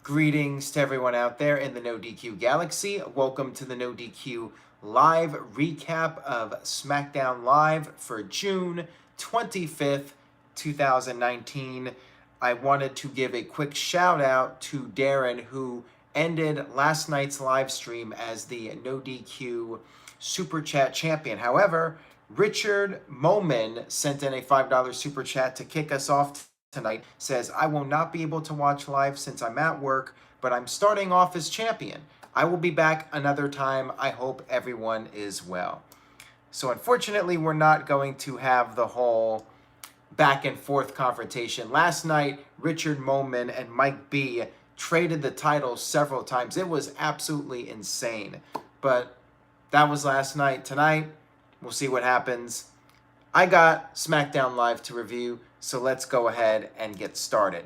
Greetings to everyone out there in the NoDQ galaxy. Welcome to the NoDQ live recap of Smackdown Live for June 25th, 2019. I wanted to give a quick shout out to Darren, who ended last night's live stream as the NoDQ Super Chat champion. However, Richard Moman sent in a $5 Super Chat to kick us off tonight. Says, I will not be able to watch live since I'm at work, but I'm starting off as champion. I will be back another time. I hope everyone is well. So unfortunately, we're not going to have the whole back and forth confrontation. Last night, Richard Moman and Mike B traded the titles several times. It was absolutely insane. But that was last night. Tonight, we'll see what happens. I got SmackDown Live to review, so let's go ahead and get started.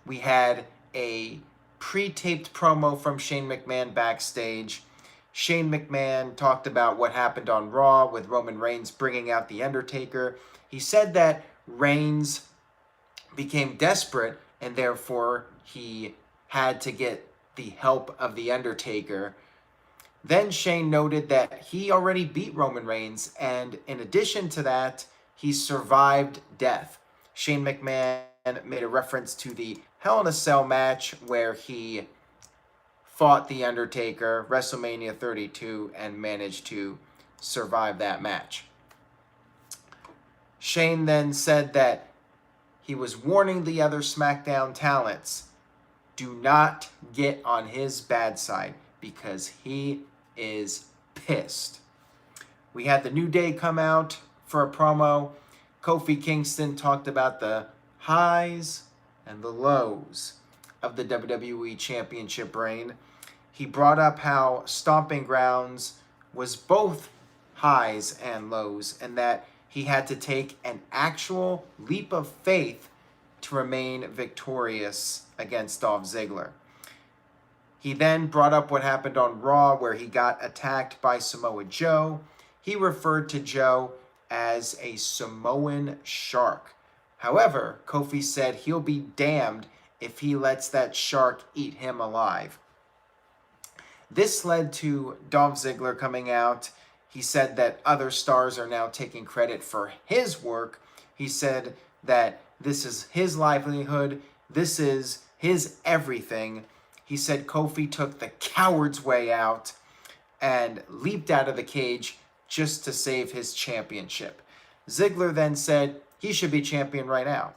We had a pre-taped promo from Shane McMahon backstage. Shane McMahon talked about what happened on Raw with Roman Reigns bringing out The Undertaker. He said that Reigns became desperate and therefore he had to get the help of The Undertaker. Then Shane noted that he already beat Roman Reigns, and in addition to that, he survived death. Shane McMahon made a reference to the Hell in a Cell match where he fought The Undertaker, WrestleMania 32, and managed to survive that match. Shane then said that he was warning the other SmackDown talents, do not get on his bad side because he is pissed. We had the New Day come out for a promo. Kofi Kingston talked about the highs and the lows of the WWE Championship reign. He brought up how Stomping Grounds was both highs and lows, and that he had to take an actual leap of faith to remain victorious against Dolph Ziggler. He then brought up what happened on Raw where he got attacked by Samoa Joe. He referred to Joe as a Samoan shark. However, Kofi said he'll be damned if he lets that shark eat him alive. This led to Dolph Ziggler coming out. He said that other stars are now taking credit for his work. He said that this is his livelihood. This is his everything. He said Kofi took the coward's way out and leaped out of the cage just to save his championship. Ziggler then said he should be champion right now.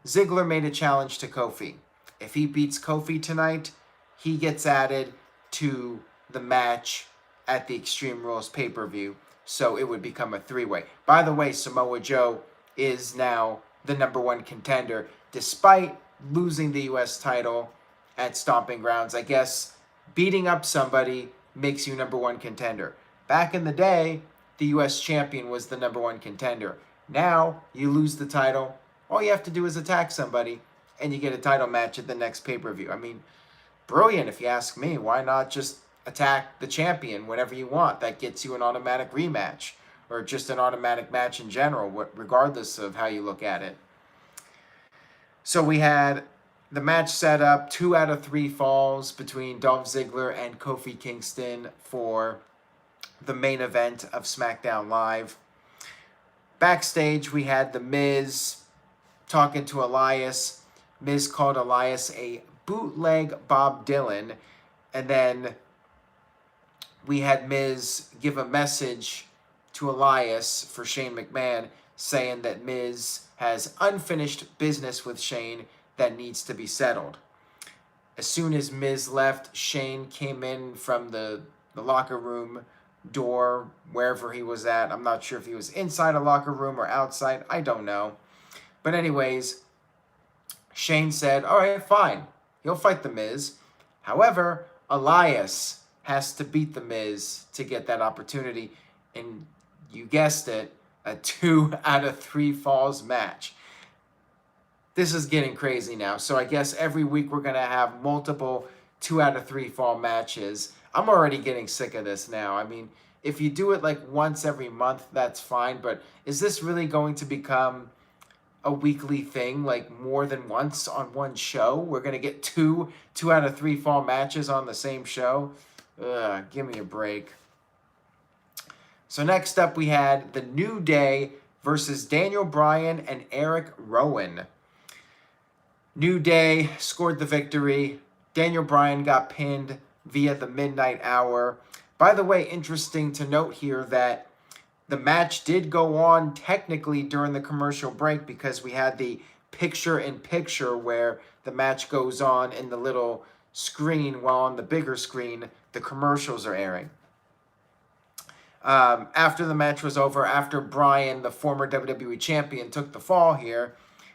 Ziggler made a challenge to Kofi. If he beats Kofi tonight, he gets added to the match at the Extreme Rules pay-per-view, so it would become a three-way. By the way, Samoa Joe is now the #1 contender, despite losing the U.S. title at Stomping Grounds. I guess beating up somebody makes you #1 contender. Back in the day, the U.S. champion was the #1 contender. Now, you lose the title, all you have to do is attack somebody, and you get a title match at the next pay-per-view. I mean, brilliant if you ask me. Why not just attack the champion whenever you want? That gets you an automatic rematch, or just an automatic match in general, regardless of how you look at it. So we had the match set up, 2 out of 3 falls between Dolph Ziggler and Kofi Kingston for the main event of SmackDown Live. Backstage, we had The Miz talking to Elias. Miz called Elias a bootleg Bob Dylan. And then we had Miz give a message to Elias for Shane McMahon, saying that Miz has unfinished business with Shane that needs to be settled. As soon as Miz left, Shane came in from the locker room door, wherever he was at. I'm not sure if he was inside a locker room or outside. I don't know. But anyways, Shane said, all right, fine. He'll fight The Miz. However, Elias has to beat The Miz to get that opportunity. And you guessed it, a 2 out of 3 falls match. This is getting crazy now. So I guess every week we're going to have multiple 2 out of 3 fall matches. I'm already getting sick of this now. I mean, if you do it like once every month, that's fine. But is this really going to become a weekly thing, like more than once on one show. We're going to get two out of 3 fall matches on the same show. Ugh, give me a break. So next up we had The New Day versus Daniel Bryan and Eric Rowan. New Day scored the victory. Daniel Bryan got pinned via the Midnight Hour. By the way, interesting to note here that the match did go on technically during the commercial break because we had the picture-in-picture where the match goes on in the little screen while on the bigger screen the commercials are airing. After the match was over, after Bryan, the former WWE champion, took the fall here,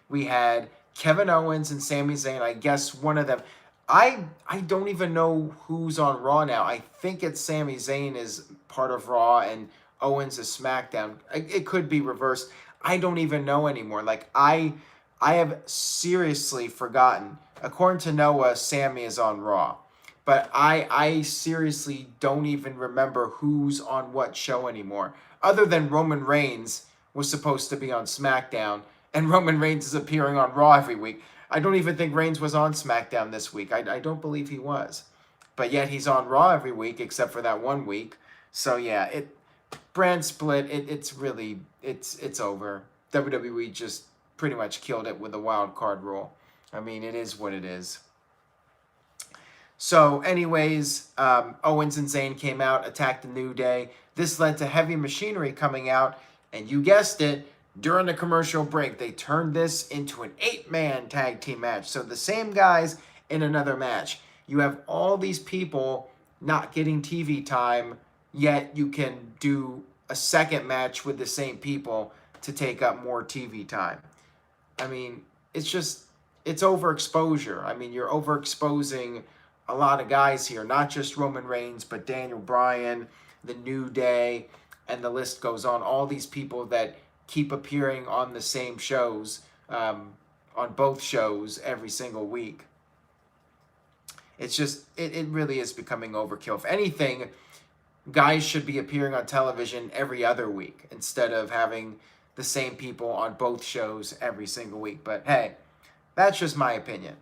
we had Kevin Owens and Sami Zayn. I guess one of them. I don't even know who's on Raw now. I think it's Sami Zayn is part of Raw and Owens is SmackDown. It could be reversed. I don't even know anymore. Like, I have seriously forgotten. According to Noah, Sami is on Raw. But I seriously don't even remember who's on what show anymore. Other than Roman Reigns was supposed to be on SmackDown, and Roman Reigns is appearing on Raw every week. I don't even think Reigns was on SmackDown this week. I don't believe he was. But yet he's on Raw every week except for that 1 week. So yeah, brand split, it's over. WWE just pretty much killed it with the wild card rule. I mean, it is what it is. So anyways, Owens and Zayn came out, attacked the New Day. This led to Heavy Machinery coming out, and you guessed it, during the commercial break, they turned this into an 8-man tag team match. So the same guys in another match. You have all these people not getting TV time, yet you can do a second match with the same people to take up more TV time. I mean, it's overexposure. I mean, you're overexposing a lot of guys here, not just Roman Reigns, but Daniel Bryan, the New Day, and the list goes on. All these people that keep appearing on the same shows, on both shows every single week. It's just, it really is becoming overkill. If anything, guys should be appearing on television every other week instead of having the same people on both shows every single week. But hey, that's just my opinion.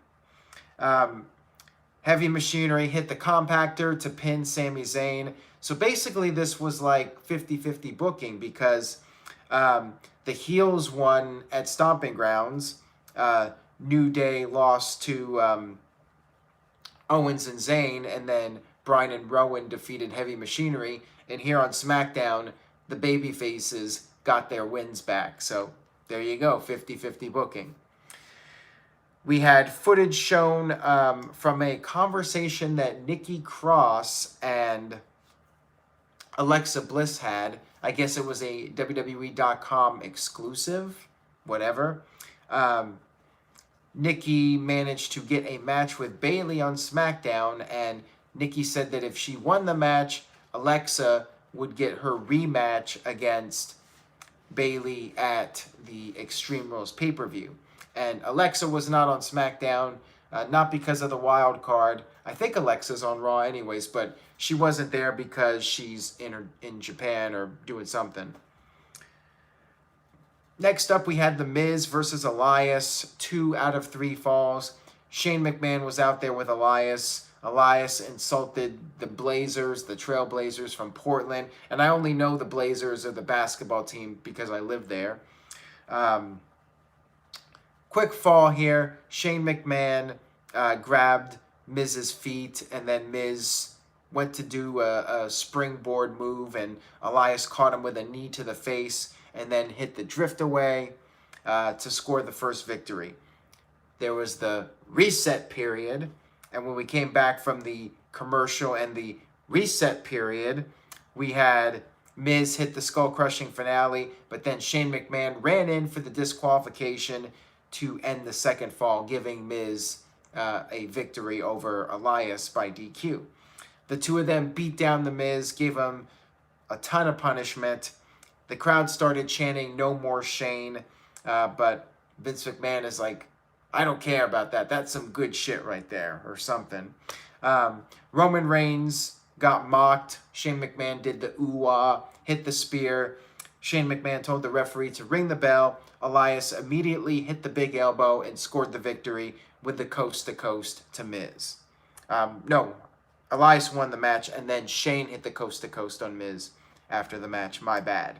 Heavy Machinery hit the compactor to pin Sami Zayn. So basically this was like 50-50 booking because the heels won at Stomping Grounds. New Day lost to Owens and Zayn, and then Bryan and Rowan defeated Heavy Machinery. And here on SmackDown, the babyfaces got their wins back. So there you go, 50-50 booking. We had footage shown from a conversation that Nikki Cross and Alexa Bliss had. I guess it was a WWE.com exclusive, whatever. Nikki managed to get a match with Bayley on SmackDown, and Nikki said that if she won the match, Alexa would get her rematch against Bayley at the Extreme Rules pay-per-view. And Alexa was not on SmackDown, not because of the wild card. I think Alexa's on Raw anyways, but she wasn't there because she's in Japan or doing something. Next up, we had The Miz versus Elias, 2 out of 3 falls. Shane McMahon was out there with Elias. Elias insulted the Blazers, the Trailblazers from Portland. And I only know the Blazers are the basketball team because I live there. Quick fall here. Shane McMahon grabbed Miz's feet, and then Miz went to do a springboard move, and Elias caught him with a knee to the face and then hit the drift away to score the first victory. There was the reset period, and when we came back from the commercial and the reset period, we had Miz hit the skull-crushing finale, but then Shane McMahon ran in for the disqualification to end the second fall, giving Miz a victory over Elias by DQ. The two of them beat down the Miz, gave him a ton of punishment. The crowd started chanting, "No more Shane," but Vince McMahon is like, "I don't care about that. That's some good shit right there," or something. Roman Reigns got mocked. Shane McMahon did the ooh-ah, hit the spear. Shane McMahon told the referee to ring the bell. Elias immediately hit the big elbow and scored the victory with the coast-to-coast to Miz. No, Elias won the match, and then Shane hit the coast-to-coast on Miz after the match. My bad.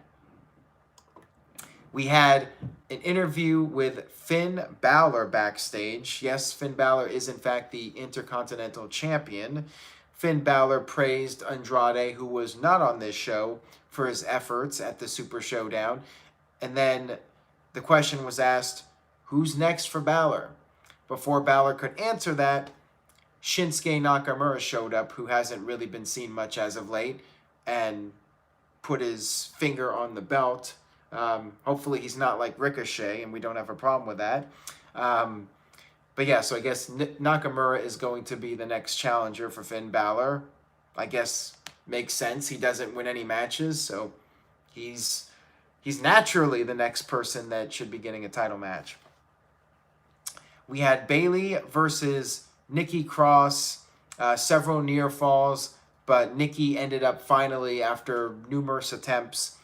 We had an interview with Finn Balor backstage. Yes, Finn Balor is in fact the Intercontinental Champion. Finn Balor praised Andrade, who was not on this show, for his efforts at the Super Showdown. And then the question was asked, who's next for Balor? Before Balor could answer that, Shinsuke Nakamura showed up, who hasn't really been seen much as of late, and put his finger on the belt. Hopefully he's not like Ricochet, and we don't have a problem with that. But yeah, so I guess Nakamura is going to be the next challenger for Finn Balor. I guess makes sense. He doesn't win any matches, so he's naturally the next person that should be getting a title match. We had Bayley versus Nikki Cross, several near falls, but Nikki ended up finally, after numerous attempts,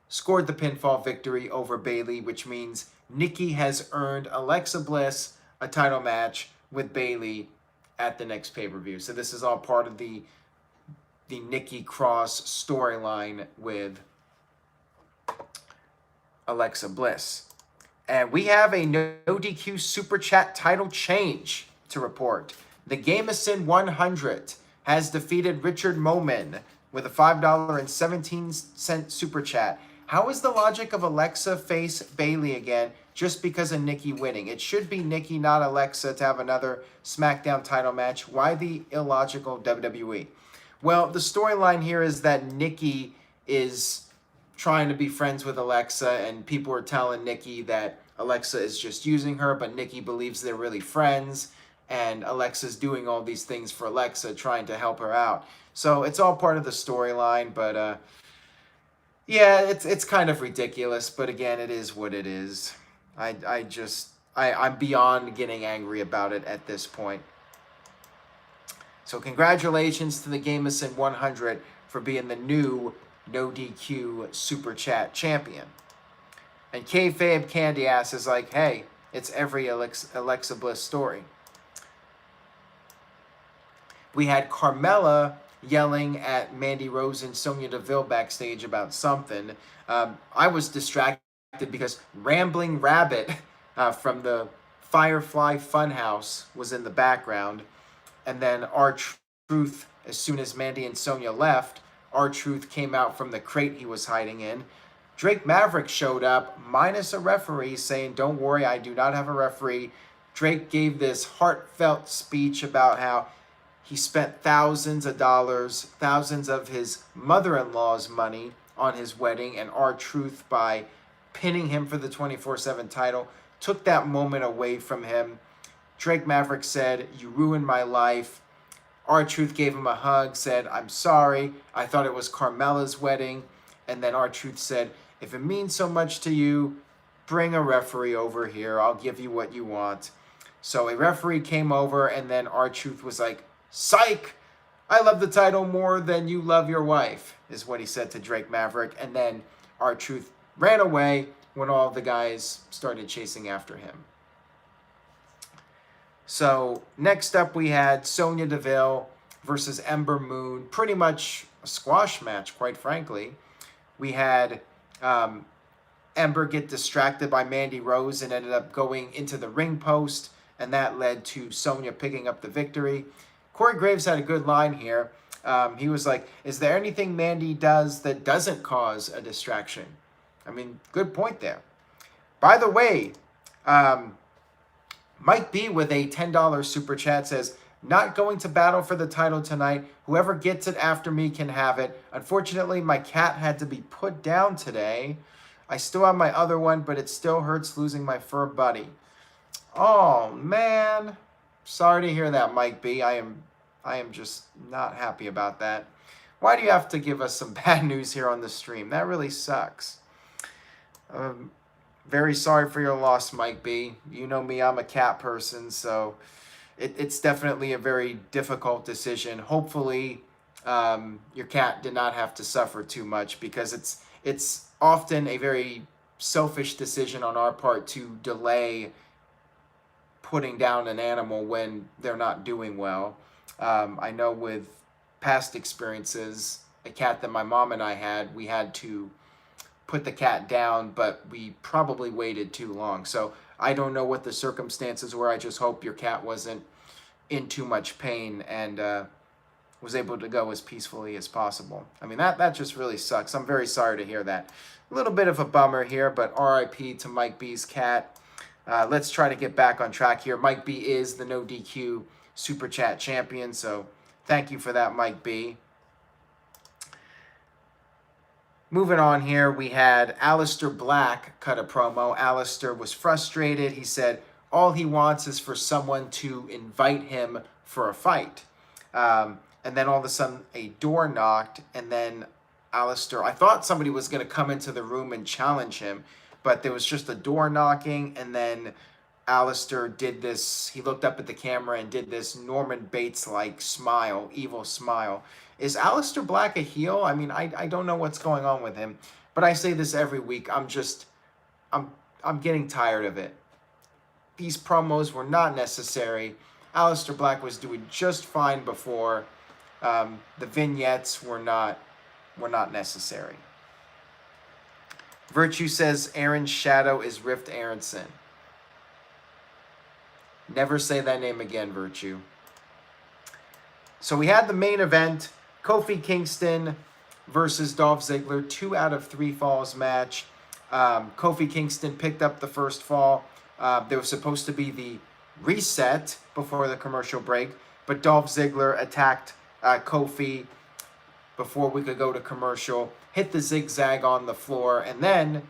scored the pinfall victory over Bayley, which means Nikki has earned Alexa Bliss a title match with Bayley at the next pay-per-view. So this is all part of the Nikki Cross storyline with Alexa Bliss. And we have a NoDQ Super Chat title change to report. The Gameson 100 has defeated Richard Moman with a $5.17 Super Chat. How is the logic of Alexa face Bayley again just because of Nikki winning? It should be Nikki, not Alexa, to have another SmackDown title match. Why the illogical WWE? Well, the storyline here is that Nikki is trying to be friends with Alexa, and people are telling Nikki that Alexa is just using her, but Nikki believes they're really friends, and Alexa's doing all these things for Alexa, trying to help her out. So it's all part of the storyline, but yeah, it's kind of ridiculous, but again, it is what it is. I'm beyond getting angry about it at this point. So congratulations to the Gameson 100 for being the new NoDQ Super Chat champion. And Kayfabe Candy Ass is like, hey, it's every Alexa Bliss story. We had Carmella yelling at Mandy Rose and Sonya Deville backstage about something. I was distracted because Rambling Rabbit from the Firefly Funhouse was in the background. And then R-Truth, as soon as Mandy and Sonya left, R-Truth came out from the crate he was hiding in. Drake Maverick showed up, minus a referee, saying, don't worry, I do not have a referee. Drake gave this heartfelt speech about how he spent thousands of dollars, thousands of his mother-in-law's money on his wedding, and R-Truth, by pinning him for the 24/7 title, took that moment away from him. Drake Maverick said, you ruined my life. R-Truth gave him a hug, said, I'm sorry, I thought it was Carmella's wedding. And then R-Truth said, if it means so much to you, bring a referee over here. I'll give you what you want. So a referee came over, and then R-Truth was like, psych! I love the title more than you love your wife, is what he said to Drake Maverick. And then R-Truth ran away when all the guys started chasing after him. So next up we had Sonya Deville versus Ember Moon. Pretty much a squash match, quite frankly. We had Ember get distracted by Mandy Rose and ended up going into the ring post, and that led to Sonya picking up the victory. Corey Graves had a good line here. He was like, is there anything Mandy does that doesn't cause a distraction? I mean, good point there. By the way, Mike B with a $10 super chat says, not going to battle for the title tonight. Whoever gets it after me can have it. Unfortunately, my cat had to be put down today. I still have my other one, but it still hurts losing my fur buddy. Oh, man. Sorry to hear that, Mike B. I am just not happy about that. Why do you have to give us some bad news here on the stream? That really sucks. Very sorry for your loss, Mike B. You know me, I'm a cat person, so it's definitely a very difficult decision. Hopefully, your cat did not have to suffer too much, because it's often a very selfish decision on our part to delay putting down an animal when they're not doing well. I know with past experiences, a cat that my mom and I had, we had to put the cat down, but we probably waited too long. So I don't know what the circumstances were. I just hope your cat wasn't in too much pain and was able to go as peacefully as possible. I mean, that just really sucks. I'm very sorry to hear that. A little bit of a bummer here, but RIP to Mike B's cat. Let's try to get back on track here. Mike B is the No DQ Super Chat champion, so thank you for that, Mike B. Moving on here, we had Alistair Black cut a promo. Alistair was frustrated. He said all he wants is for someone to invite him for a fight. And then all of a sudden, a door knocked, and then Alistair, I thought somebody was going to come into the room and challenge him, but there was just a door knocking, and then Alistair did this. He looked up at the camera and did this Norman Bates-like smile, evil smile. Is Alistair Black a heel? I mean, I don't know what's going on with him, but I say this every week. I'm getting tired of it. These promos were not necessary. Alistair Black was doing just fine before. The vignettes were not necessary. Virtue says Aaron's shadow is Rift Aronson. Never say that name again, Virtue. So we had the main event, Kofi Kingston versus Dolph Ziggler, 2 out of 3 falls match. Kofi Kingston picked up the first fall. There was supposed to be the reset before the commercial break, but Dolph Ziggler attacked Kofi before we could go to commercial, hit the zigzag on the floor, and then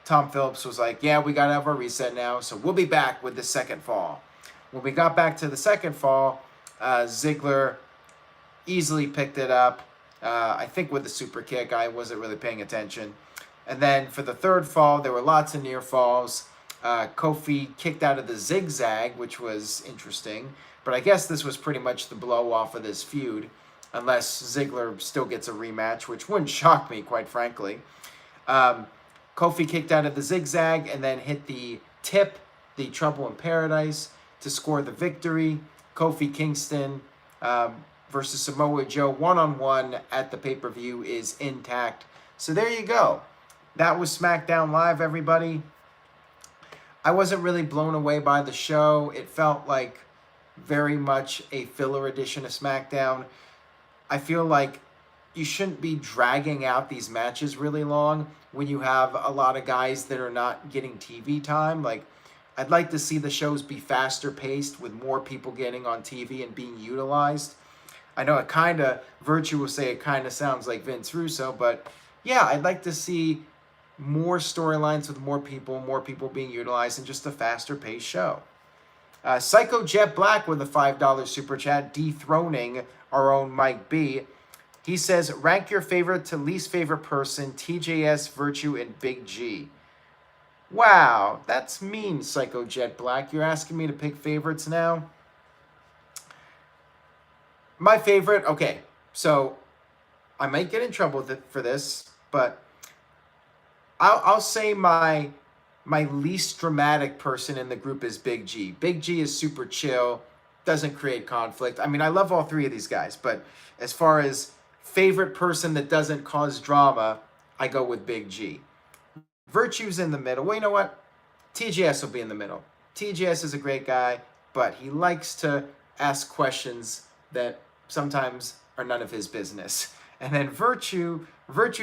Tom Phillips was like, yeah, we got to have our reset now, so we'll be back with the second fall. When we got back to the second fall, Ziggler easily picked it up, I think with the super kick. I wasn't really paying attention. And then for the third fall, there were lots of near falls. Kofi kicked out of the zigzag, which was interesting. But I guess this was pretty much the blow off of this feud, unless Ziggler still gets a rematch, which wouldn't shock me, quite frankly. Kofi kicked out of the zigzag and then hit the tip, the Trouble in Paradise, to score the victory. Kofi Kingston versus Samoa Joe one-on-one at the pay-per-view is intact. So there you go. That was SmackDown Live, everybody. I wasn't really blown away by the show. It felt like very much a filler edition of SmackDown. I feel like you shouldn't be dragging out these matches really long when you have a lot of guys that are not getting TV time. Like, I'd like to see the shows be faster paced with more people getting on TV and being utilized. I know it kind of, Virtue will say it kind of sounds like Vince Russo, but yeah, I'd like to see more storylines with more people being utilized, and just a faster paced show. Psycho Jet Black with a $5 super chat, dethroning our own Mike B. He says, rank your favorite to least favorite person, TJS, Virtue, and Big G. Wow, that's mean, Psycho Jet Black. You're asking me to pick favorites now? My favorite, okay, so I might get in trouble for this, but I'll say my least dramatic person in the group is Big G. Big G is super chill, doesn't create conflict. I mean, I love all three of these guys, but as far as favorite person that doesn't cause drama, I go with Big G. Virtue's in the middle. Well, you know what? TGS will be in the middle. TGS is a great guy, but he likes to ask questions that sometimes are none of his business. And then Virtue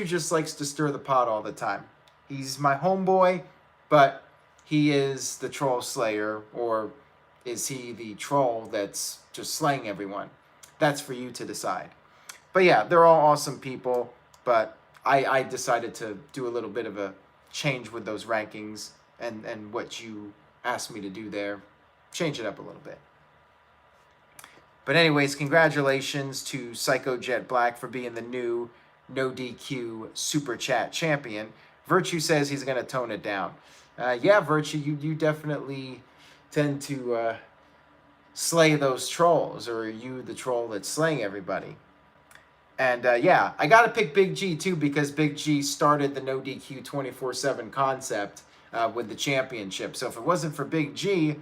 just likes to stir the pot all the time. He's my homeboy, but he is the troll slayer, or is he the troll that's just slaying everyone? That's for you to decide. But yeah, they're all awesome people, but I decided to do a little bit of a change with those rankings and what you asked me to do there. Change it up a little bit. But anyways, congratulations to Psycho Jet Black for being the new No DQ Super Chat champion. Virtue says he's going to tone it down. Yeah, Virtue, you definitely tend to slay those trolls, or are you the troll that's slaying everybody? And yeah, I got to pick Big G too because Big G started the No DQ 24/7 concept with the championship. So if it wasn't for Big G,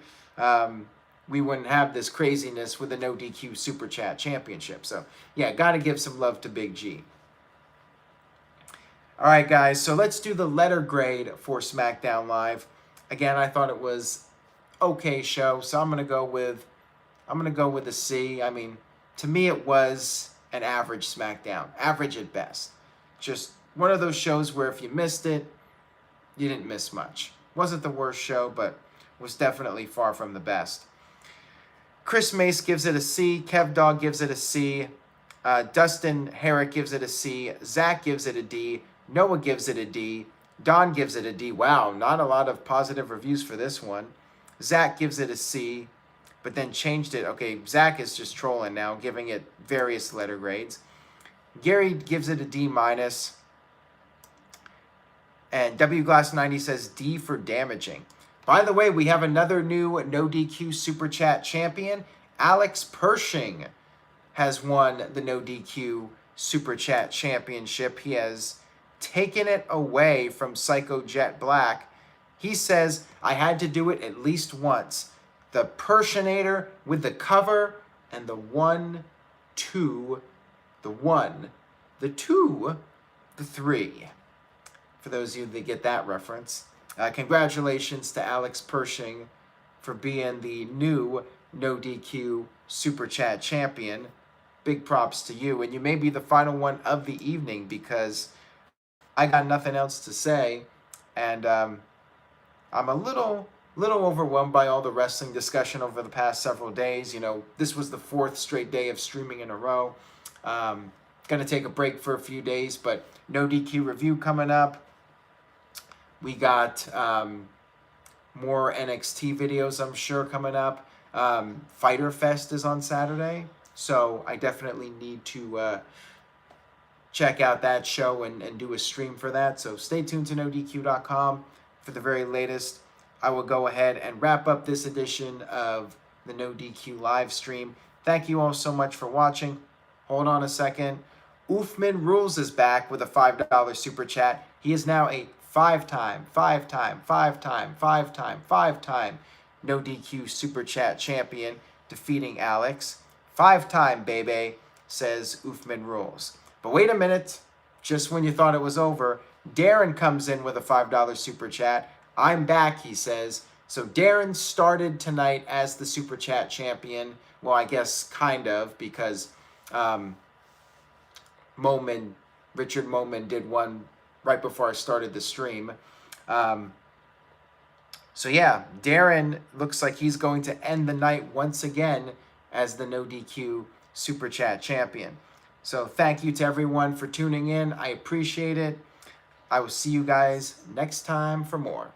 we wouldn't have this craziness with the No DQ Super Chat Championship. So yeah, got to give some love to Big G. All right, guys, so let's do the letter grade for SmackDown Live. Again, I thought it was okay show, so I'm gonna go with a C. I mean, to me, it was an average SmackDown, average at best. Just one of those shows where if you missed it, you didn't miss much. Wasn't the worst show, but was definitely far from the best. Chris Mace gives it a C. Kev Dog gives it a C. Dustin Herrick gives it a C. Zach gives it a D. Noah gives it a D. Don gives it a D. Wow, not a lot of positive reviews for this one. Zach gives it a C, but then changed it. Okay, Zach is just trolling now, giving it various letter grades. Gary gives it a D minus. And W Glass 90 says D for damaging. By the way, we have another new No DQ Super Chat champion. Alex Pershing has won the No DQ Super Chat Championship. He has taken it away from Psycho Jet Black. He says, I had to do it at least once. The Pershinator with the cover and the 1, 2, the 1, the 2, the 3. For those of you that get that reference. Congratulations to Alex Pershing for being the new No DQ Super Chat champion. Big props to you. And you may be the final one of the evening because I got nothing else to say. And I'm a little overwhelmed by all the wrestling discussion over the past several days. You know, this was the 4th straight day of streaming in a row. Gonna take a break for a few days, but No DQ review coming up. We got more NXT videos, I'm sure, coming up. Fighter Fest is on Saturday, so I definitely need to check out that show and do a stream for that. So stay tuned to NoDQ.com for the very latest. I will go ahead and wrap up this edition of the No DQ live stream. Thank you all so much for watching. Hold on a second. Oofman Rules is back with a $5 super chat. He is now a five-time No DQ super chat champion, defeating Alex. 5-time, baby, says Oofman Rules. But wait a minute. Just when you thought it was over, Darren comes in with a $5 super chat. I'm back, he says. So Darren started tonight as the super chat champion. Well, I guess kind of, because Richard Moman did one right before I started the stream. So yeah, Darren looks like he's going to end the night once again as the No DQ Super Chat champion. So thank you to everyone for tuning in. I appreciate it. I will see you guys next time for more.